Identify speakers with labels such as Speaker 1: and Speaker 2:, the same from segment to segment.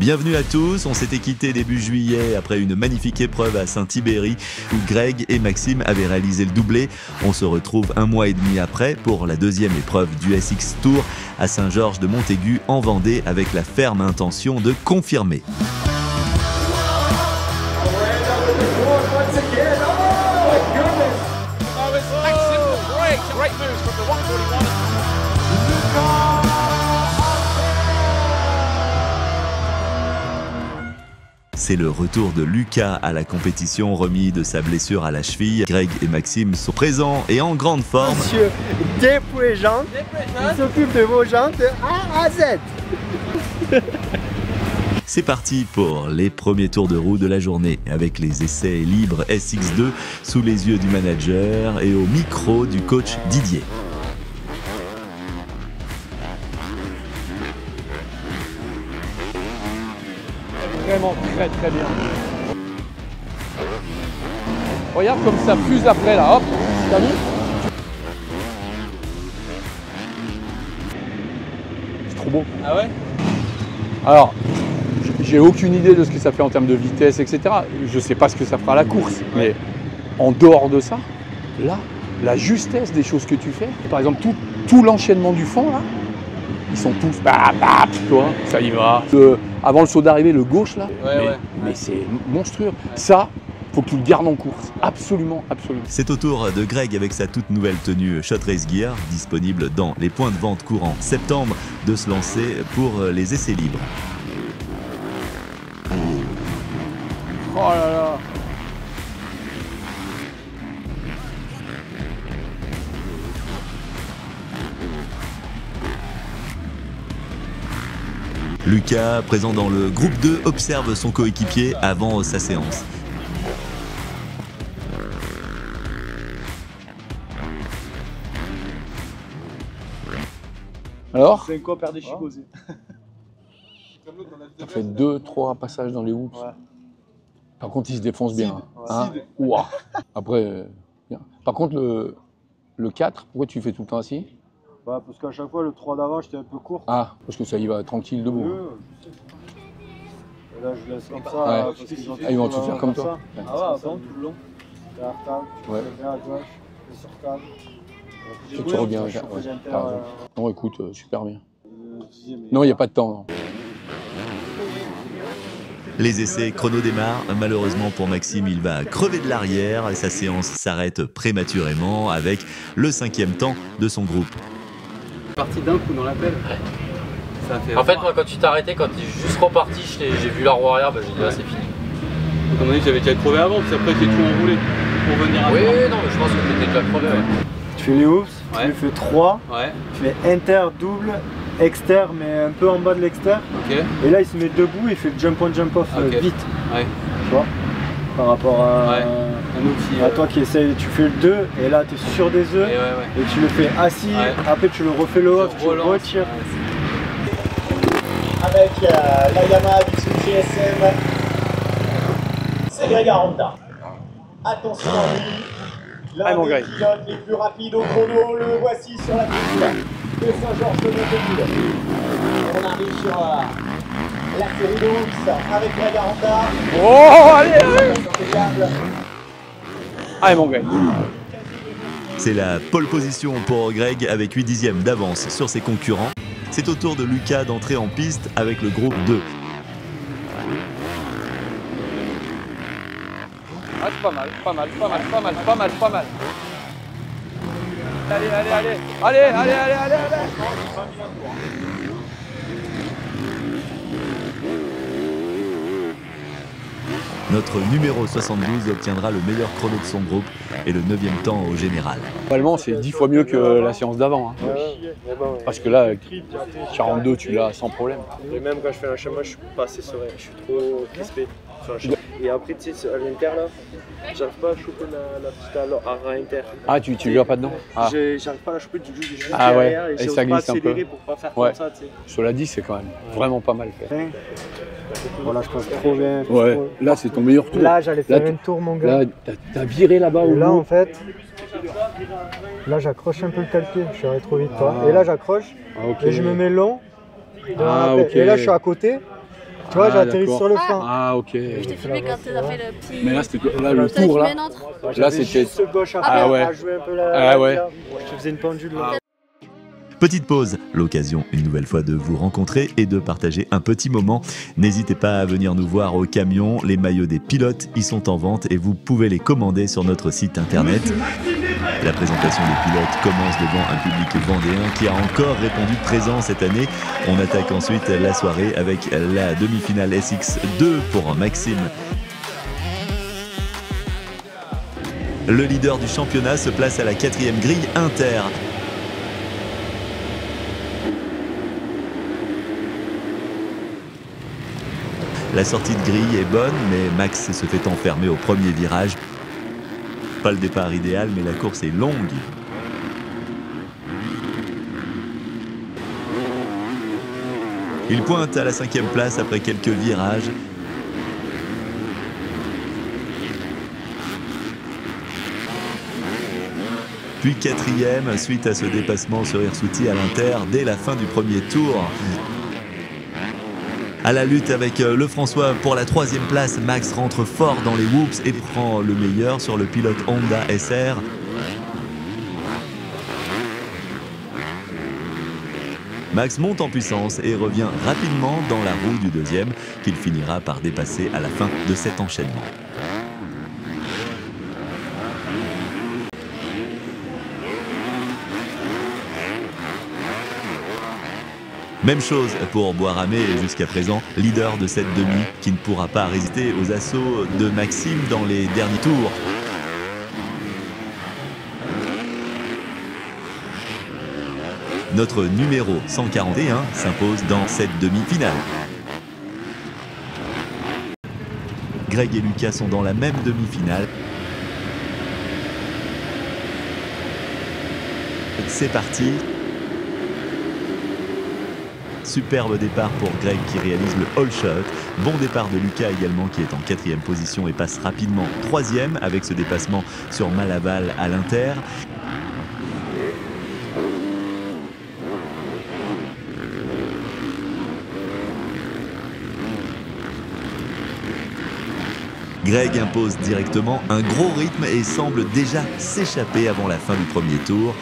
Speaker 1: Bienvenue à tous, on s'était quitté début juillet après une magnifique épreuve à Saint-Thibéry où Greg et Maxime avaient réalisé le doublé. On se retrouve un mois et demi après pour la deuxième épreuve du SX Tour à Saint-Georges-de-Montaigu en Vendée avec la ferme intention de confirmer. C'est le retour de Lucas à la compétition remis de sa blessure à la cheville. Greg et Maxime sont présents et en grande forme.
Speaker 2: Monsieur Dépoué-Jantes, il s'occupe de vos jantes A à Z.
Speaker 1: C'est parti pour les premiers tours de roue de la journée avec les essais libres SX2 sous les yeux du manager et au micro du coach Didier.
Speaker 3: Vraiment très bien. Regarde comme ça fuse après là, hop, t'as vu? C'est trop beau. Ah ouais? Alors, j'ai aucune idée de ce que ça fait en termes de vitesse, etc. Je sais pas ce que ça fera à la course, mais en dehors de ça, là, la justesse des choses que tu fais, par exemple tout l'enchaînement du fond là, ils sont tous, toi, ça y va. Avant le saut d'arrivée, le gauche là, mais c'est monstrueux. Ça, faut que tu le gardes en course, absolument.
Speaker 1: C'est au tour de Greg avec sa toute nouvelle tenue Shot Race Gear, disponible dans les points de vente courant septembre, de se lancer pour les essais libres.
Speaker 3: Oh là là.
Speaker 1: Lucas, présent dans le groupe 2, observe son coéquipier avant sa séance.
Speaker 3: Alors?
Speaker 2: C'est quoi perdre des chicosés?
Speaker 3: Ça fait 2-3 passages dans les hoops. Ouais. Par contre, il se défonce bien. Hein. Ouah. Après, bien. Par contre, le 4, pourquoi tu fais tout le temps assis?
Speaker 2: Bah, parce qu'à chaque fois, le 3 d'avant, j'étais un peu court.
Speaker 3: Ah, parce que ça y va tranquille debout.
Speaker 2: Et là, je laisse comme ça.
Speaker 3: Ouais.
Speaker 2: Parce qu'ils ont
Speaker 3: Ils vont tout faire comme toi.
Speaker 2: Ah ouais, avant, tout le long. T'es à table, tu fais bien à gauche, tu sur table.
Speaker 3: Et tu reviens. Non, écoute, super bien. Non, il n'y a pas de temps. Non.
Speaker 1: Les essais chrono démarrent. Malheureusement pour Maxime, il va crever de l'arrière et sa séance s'arrête prématurément avec le 5e temps de son groupe.
Speaker 4: Parti d'un coup dans l'appel.
Speaker 5: En fait, moi, quand tu t'es arrêté, quand tu es juste reparti, j'ai vu la roue arrière, bah, j'ai dit, ah, c'est fini.
Speaker 4: Donc, à mon avis, j'avais déjà crevé avant, puis après, j'ai tout enroulé pour venir à
Speaker 5: Oui, non, mais je pense que tu étais déjà crevé. Ouais.
Speaker 2: Tu fais les hoops, tu fais 3, tu fais inter, double, exter, mais un peu en bas de l'exter. Et là, il se met debout, il fait le jump on, jump off vite. Tu vois, par rapport à toi qui essaye, tu fais le 2, et là, tu es sur des œufs, et tu le fais assis, après tu le refais le off, tu le retires. Avec la Yamaha Vitsuki SM, c'est Greg Aranda. Attention à lui, l'un des pilotes les plus rapides au chrono, le voici sur la piste de Saint-Georges-de-Montaigu. On arrive sur la série de hoops avec Greg Aranda.
Speaker 3: Oh, allez. Allez mon gars.
Speaker 1: C'est la pole position pour Greg avec 8 dixièmes d'avance sur ses concurrents. C'est au tour de Lucas d'entrer en piste avec le groupe 2.
Speaker 3: Ah, c'est pas mal. Allez.
Speaker 1: Notre numéro 72 obtiendra le meilleur chrono de son groupe et le 9e temps au général.
Speaker 3: Globalement, c'est 10 fois mieux que la séance d'avant. Hein. Parce que là, 42, tu l'as sans problème.
Speaker 6: Et même quand je fais un chemin, je suis pas assez serein, je suis trop crispé sur un chemin. Et après, tu sais, à l'inter là, j'arrive pas à choper la petite à inter.
Speaker 3: Ah, tu lui as pas dedans?
Speaker 6: J'arrive pas à la choper, du coup, j'ai juste
Speaker 3: derrière
Speaker 6: et
Speaker 3: ça glisse un peu.
Speaker 6: Pour pas faire comme ça, tu sais.
Speaker 3: Cela dit, c'est quand même vraiment pas mal fait.
Speaker 2: Voilà, je pense trop bien.
Speaker 3: Ouais, là, c'est ton meilleur tour.
Speaker 2: Là, j'allais faire un tour, mon gars.
Speaker 3: Là, t'as viré là-bas au
Speaker 2: là, en fait, là, j'accroche un peu le talpied. Je suis allé trop vite, toi. Et là, j'accroche et je me mets long. Et là, je suis à côté. Tu vois, j'ai atterri sur le frein.
Speaker 3: Ah, ok.
Speaker 7: Je t'ai filmé quand t'as fait le petit.
Speaker 3: Mais là, c'était le tour, là. Là, c'était.
Speaker 2: Juste gauche après, à jouer un peu la.
Speaker 3: Ah ouais.
Speaker 2: Je te faisais une pendule là.
Speaker 1: Petite pause, l'occasion une nouvelle fois de vous rencontrer et de partager un petit moment. N'hésitez pas à venir nous voir au camion, les maillots des pilotes y sont en vente et vous pouvez les commander sur notre site internet. La présentation des pilotes commence devant un public vendéen qui a encore répondu présent cette année. On attaque ensuite la soirée avec la demi-finale SX2 pour Maxime. Le leader du championnat se place à la 4e grille inter. La sortie de grille est bonne, mais Max se fait enfermer au premier virage. Pas le départ idéal, mais la course est longue. Il pointe à la 5e place après quelques virages. Puis 4e, suite à ce dépassement sur Hirsuti à l'Inter, dès la fin du premier tour. À la lutte avec Le François pour la 3e place, Max rentre fort dans les whoops et prend le meilleur sur le pilote Honda SR. Max monte en puissance et revient rapidement dans la roue du 2e, qu'il finira par dépasser à la fin de cet enchaînement. Même chose pour Boiramé, jusqu'à présent leader de cette demi, qui ne pourra pas résister aux assauts de Maxime dans les derniers tours. Notre numéro 141 s'impose dans cette demi-finale. Greg et Lucas sont dans la même demi-finale. C'est parti. Superbe départ pour Greg qui réalise le all shot. Bon départ de Lucas également qui est en 4e position et passe rapidement 3e avec ce dépassement sur Malaval à l'Inter. Greg impose directement un gros rythme et semble déjà s'échapper avant la fin du premier tour.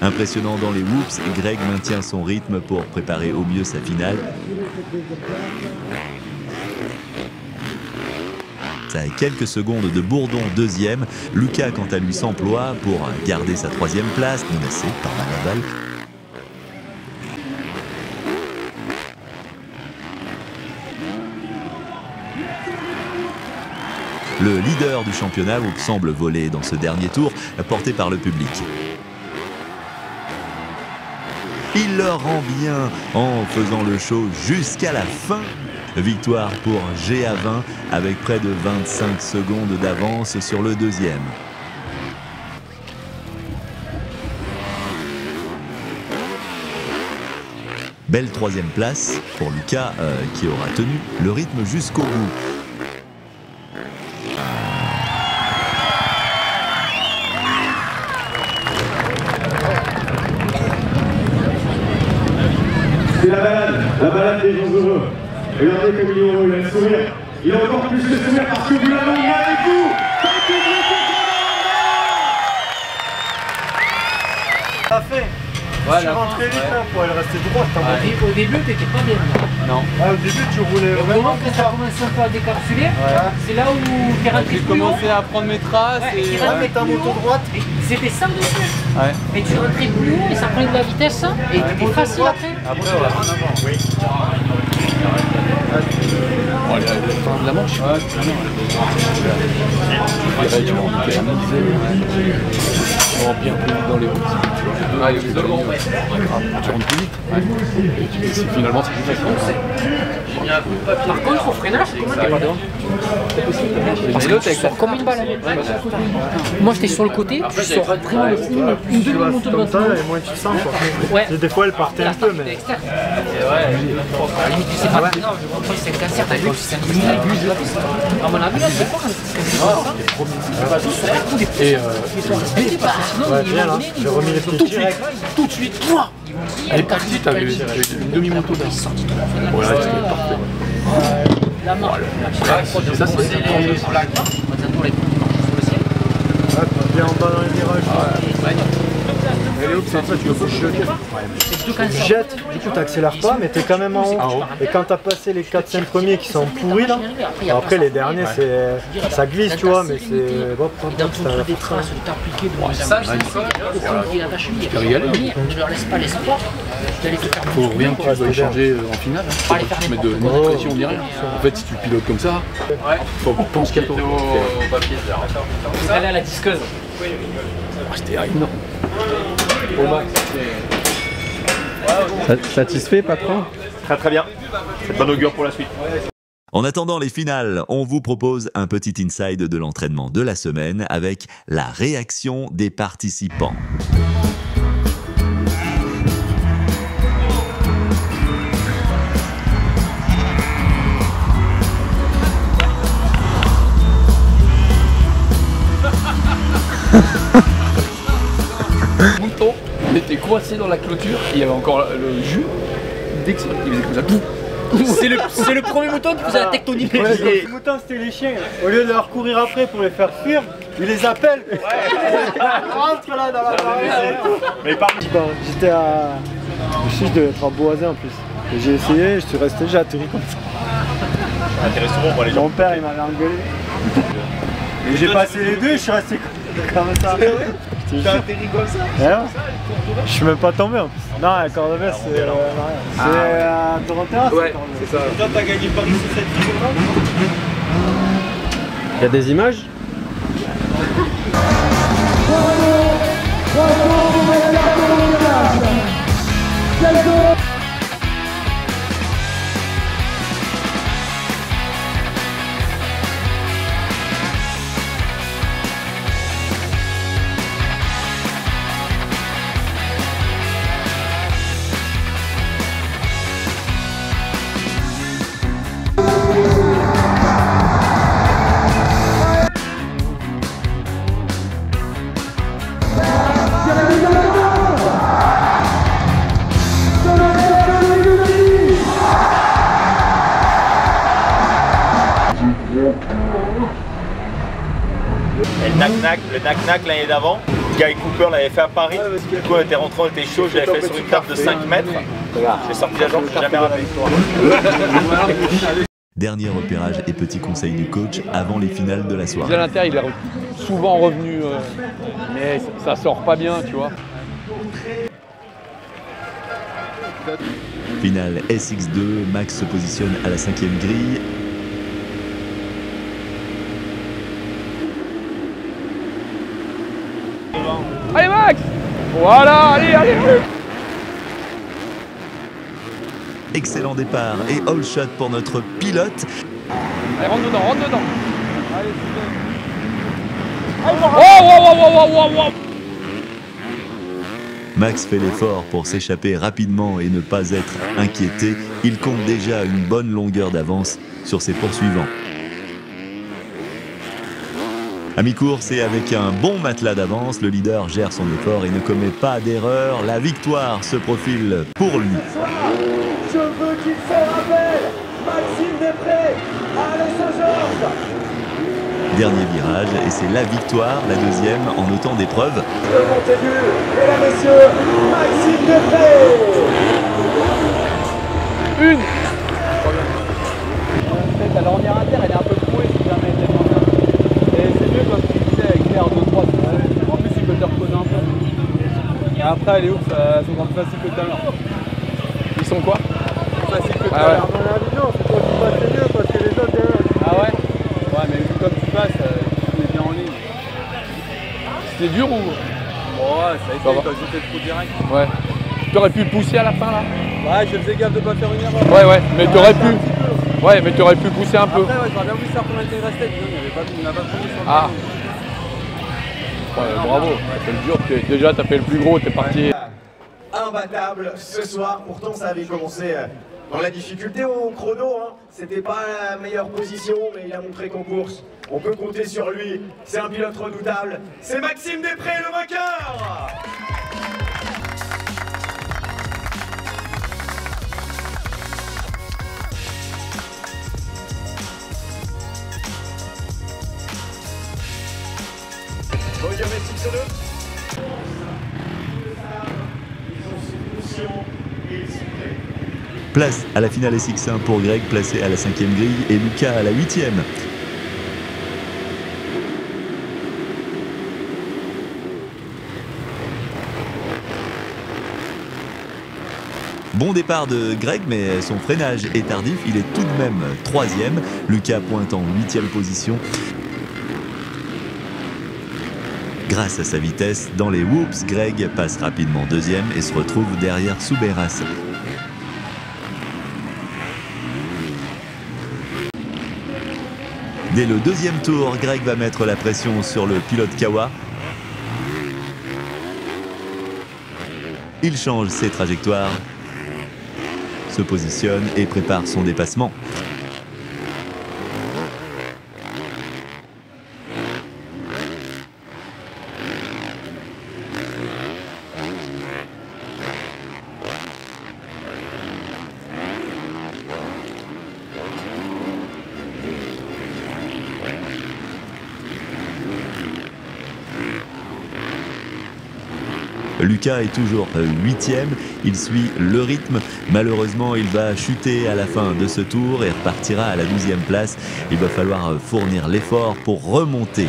Speaker 1: Impressionnant dans les whoops, Greg maintient son rythme pour préparer au mieux sa finale. À quelques secondes de Bourdon 2e, Lucas quant à lui s'emploie pour garder sa 3e place, menacé par Malaval. Le leader du championnat semble voler dans ce dernier tour, porté par le public. Il leur rend bien en faisant le show jusqu'à la fin. Victoire pour GA20 avec près de 25 secondes d'avance sur le 2e. Belle 3e place pour Lucas qui aura tenu le rythme jusqu'au bout.
Speaker 8: C'est la balade des gens heureux. Regardez comme il est heureux, il a le sourire. Il a encore plus le sourire parce que vous l'avez emmené avec vous.
Speaker 2: T'as fait.
Speaker 5: Ouais,
Speaker 2: tu rentrais vite là pour aller rester droite.
Speaker 9: Au début, t'étais pas bien.
Speaker 5: Non.
Speaker 2: Au début, tu roulais vraiment.
Speaker 9: Quand t'as commencé un peu à décapsuler, c'est là où t'es rentré
Speaker 4: J'ai commencé à prendre mes traces et...
Speaker 9: Tu rentrais ta moto droite, c'était ça dessus. Ouais. Et tu rentrais plus haut et ça prenait de la vitesse et t'étais facile après.
Speaker 5: Après, oui.
Speaker 3: Bon, la manche. Tu rentres bien plus vite dans les routes. Tu rentres plus vite. Et finalement, c'est plus facile.
Speaker 9: Par contre, au freinage, comment t'es pas devant? Parce que tu sors comme une balle. Moi, j'étais sur le côté, tu sors vraiment une demi-moto devant toi.
Speaker 2: Et moins tu sens quoi. Ouais. Des fois, elle partait un peu, mais.
Speaker 9: Tu sais pas. cancers, t'as vu que c'est un bus là. À mon avis, là, je sais pas quand c'est
Speaker 3: Et
Speaker 2: j'ai remis les pieds direct.
Speaker 9: tout de suite,
Speaker 3: elle est partie, t'avais une demi-moto d'un. Voilà, c'était parfait.
Speaker 9: La main,
Speaker 3: Ça, c'est
Speaker 2: Bien en bas dans les virages.
Speaker 3: c'est ça, tu vas pousser le
Speaker 2: Tu jettes, du coup t'accélères pas, mais t'es quand même en haut. Et quand t'as passé les 4-5 premiers qui sont pourris là, après les derniers ça glisse, tu vois, mais c'est.
Speaker 9: dans ton truc des traces, de t'appliquer de ça, c'est la cheville. Je leur laisse pas l'espoir d'aller te faire.
Speaker 3: Faut rien que tu dois échanger en finale. Faut pas te mettre de pression ni rien. En fait, si tu pilotes comme ça, faut penser qu'à toi.
Speaker 5: Au papier,
Speaker 9: Vous allez à la disqueuse.
Speaker 3: C'était énorme.
Speaker 10: Satisfait, patron?
Speaker 8: Très bien. C'est bon augure pour la suite.
Speaker 1: En attendant les finales, on vous propose un petit inside de l'entraînement de la semaine avec la réaction des participants.
Speaker 3: Mouton, on était coincé dans la clôture, il y avait encore le jus. Dès que il faisait comme ça.
Speaker 9: C'est le premier mouton qui faisait la tectonique.
Speaker 2: Ouais, les moutons c'était les chiens. Au lieu de leur courir après pour les faire fuir, ils les appellent. Rentre là dans la barrière.
Speaker 8: Mais par
Speaker 2: J'étais à. Je sais, je devais être à Boisin en plus. Et j'ai essayé, je suis resté, j'ai atterri comme ça.
Speaker 8: intéresse souvent pour les gens.
Speaker 2: Mon père il m'avait engueulé. Et j'ai passé les deux, je suis resté comme ça.
Speaker 6: T'as atterri comme ça?
Speaker 2: Je suis même pas tombé en plus. Non, la corde à baisse, c'est à Toronto.
Speaker 6: Ouais, c'est ça. Toi, t'as gagné Paris sur cette vidéo-là?
Speaker 10: Il y a des images?
Speaker 8: Et le knack-knack l'année d'avant, Guy Cooper l'avait fait à Paris. Du coup, on était rentré, on était chaud, je l'avais fait sur une table de 5 mètres. J'ai sorti la jambe, je n'ai jamais raté.
Speaker 1: Dernier repérage et petit conseil du coach avant les finales de la soirée.
Speaker 3: L'Inter, il est souvent revenu, mais ça sort pas bien, tu vois.
Speaker 1: Finale SX2, Max se positionne à la 5e grille.
Speaker 3: Allez Max! Voilà, allez!
Speaker 1: Excellent départ et all shot pour notre pilote.
Speaker 3: Allez, rentre dedans! Allez, oh!
Speaker 1: Max fait l'effort pour s'échapper rapidement et ne pas être inquiété. Il compte déjà une bonne longueur d'avance sur ses poursuivants. À mi-course et avec un bon matelas d'avance, le leader gère son effort et ne commet pas d'erreur. La victoire se profile pour lui.
Speaker 8: Je veux qu'il se rappelle Maxime Després à Saint-Georges.
Speaker 1: Dernier virage et c'est la victoire, la deuxième en autant d'épreuves.
Speaker 8: Le Montaigu, mesdames et messieurs, Maxime Després.
Speaker 3: Une. La dernière inter, elle est un peu trouée si jamais elle est moins bien. Et c'est mieux comme tu disais avec l'air de droite. En plus, il peut te reposer un peu. Et après, elle est ouf, elles sont plus faciles que tout à l'heure. Ils sont quoi? Plus faciles que tout à l'heure.
Speaker 2: Dans la vidéo, c'est toi qui passes mieux parce que les autres derrière.
Speaker 3: Ah ouais? Ouais, mais vu comme tu passes, tu es bien en ligne. C'était dur ou? Ouais, ça a été quand j'étais trop direct. Ouais. Tu aurais pu le pousser à la fin là? Ouais, je faisais gaffe de pas faire une erreur. Ouais, mais tu aurais pu. Ouais, mais tu aurais pu pousser un peu. Après, ouais, j'aurais bien voulu savoir combien il restait. Il n'a pas pris sur le Ah. Ouais, bravo, t'as fait le dur. Déjà, t'as fait le plus gros, t'es parti.
Speaker 8: Imbattable ce soir, pourtant ça avait commencé
Speaker 10: Dans la difficulté au chrono, hein, c'était pas la meilleure position, mais il a montré qu'en course, on peut compter sur lui. C'est un pilote redoutable. C'est Maxime Després, le vainqueur!
Speaker 1: Place à la finale SX1 pour Greg, placé à la 5e grille, et Lucas à la 8e. Bon départ de Greg, mais son freinage est tardif, il est tout de même 3e. Lucas pointe en 8e position. Grâce à sa vitesse, dans les whoops, Greg passe rapidement 2e et se retrouve derrière Soubeyras. Dès le 2e tour, Greg va mettre la pression sur le pilote Kawa. Il change ses trajectoires, se positionne et prépare son dépassement. Lucas est toujours 8e, il suit le rythme. Malheureusement, il va chuter à la fin de ce tour et repartira à la 12e place. Il va falloir fournir l'effort pour remonter.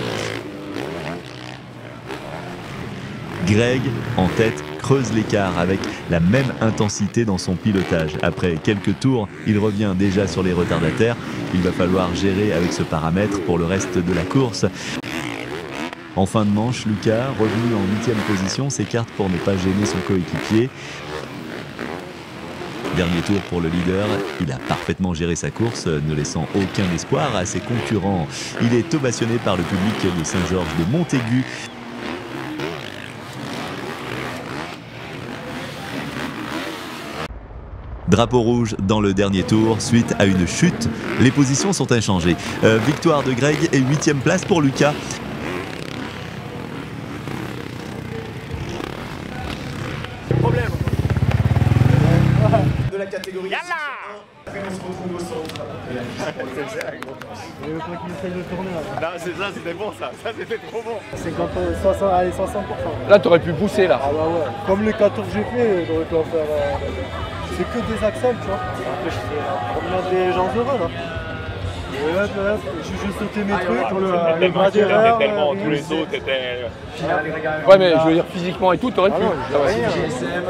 Speaker 1: Greg, en tête, creuse l'écart avec la même intensité dans son pilotage. Après quelques tours, il revient déjà sur les retardataires. Il va falloir gérer avec ce paramètre pour le reste de la course. En fin de manche, Lucas, revenu en 8e position, s'écarte pour ne pas gêner son coéquipier. Dernier tour pour le leader, il a parfaitement géré sa course, ne laissant aucun espoir à ses concurrents. Il est ovationné par le public de Saint-Georges de Montaigu. Drapeau rouge dans le dernier tour, suite à une chute. Les positions sont inchangées. Victoire de Greg et 8e place pour Lucas.
Speaker 10: De la catégorie après on se retrouve au centre.
Speaker 8: Non, c'est ça, c'était bon ça c'était trop bon.
Speaker 2: 50, 60, allez, 60%.
Speaker 3: Là, t'aurais pu pousser là.
Speaker 2: Ah bah ouais. Comme les 14 que j'ai fait, j'aurais pu en faire. C'est que des axels, tu vois. Après, je fais promenade des gens heureux là. Et là, j'ai juste sauté mes trucs. Le bras d'erreur.
Speaker 8: Tellement tous les autres étaient.
Speaker 3: Ouais, mais je veux dire, physiquement et tout, t'aurais pu.
Speaker 10: GSM.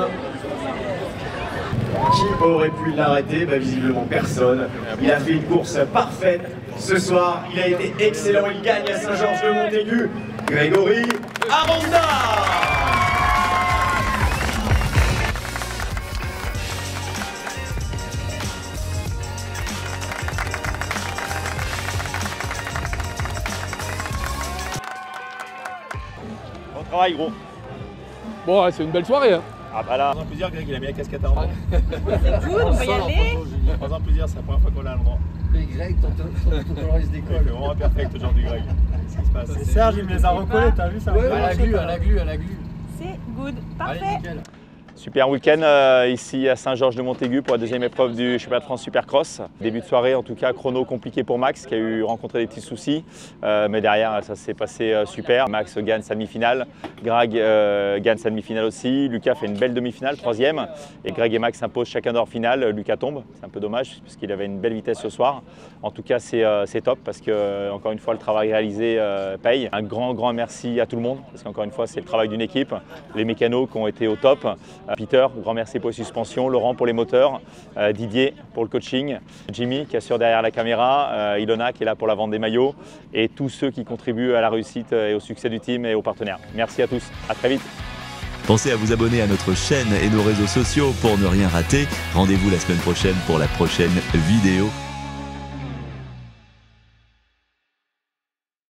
Speaker 10: Qui aurait pu l'arrêter? Bah, visiblement personne. Il a fait une course parfaite. Ce soir, il a été excellent. Il gagne à Saint-Georges de Montaigu. Grégory Aranda.
Speaker 8: Bon travail gros.
Speaker 3: Bon, ouais, c'est une belle soirée. Hein.
Speaker 8: Ah bah là, 3 ans plaisir, Greg, il a mis la casquette à l'endroit.
Speaker 7: C'est cool, on peut y aller.
Speaker 8: 3 ans plaisir, c'est la première fois qu'on l'a à l'endroit.
Speaker 2: Et Greg, ton coloriste d'école.
Speaker 8: Il fait vraiment perfect aujourd'hui, Greg. Qu'est-ce qui se passe?
Speaker 2: Serge, il me les a recollés, t'as vu ça?
Speaker 9: Ouais, à la glue, à la glue, à la glue.
Speaker 7: C'est good, parfait.
Speaker 9: Allez, nickel.
Speaker 8: Super week-end ici à Saint-Georges de Montaigu pour la 2e épreuve du championnat de France Supercross. Début de soirée, en tout cas, chrono compliqué pour Max qui a rencontré des petits soucis. Mais derrière, ça s'est passé super. Max gagne sa demi-finale, Greg gagne sa demi-finale aussi. Lucas fait une belle demi-finale, 3e. Et Greg et Max s'imposent chacun leur finale. Lucas tombe, c'est un peu dommage puisqu'il avait une belle vitesse ce soir. En tout cas, c'est top parce que, encore une fois, le travail réalisé paye. Un grand merci à tout le monde parce qu'encore une fois, c'est le travail d'une équipe. Les mécanos qui ont été au top. Peter, grand merci pour les suspensions, Laurent pour les moteurs, Didier pour le coaching, Jimmy qui assure derrière la caméra, Ilona qui est là pour la vente des maillots et tous ceux qui contribuent à la réussite et au succès du team et aux partenaires. Merci à tous, à très vite.
Speaker 1: Pensez à vous abonner à notre chaîne et nos réseaux sociaux pour ne rien rater. Rendez-vous la semaine prochaine pour la prochaine vidéo.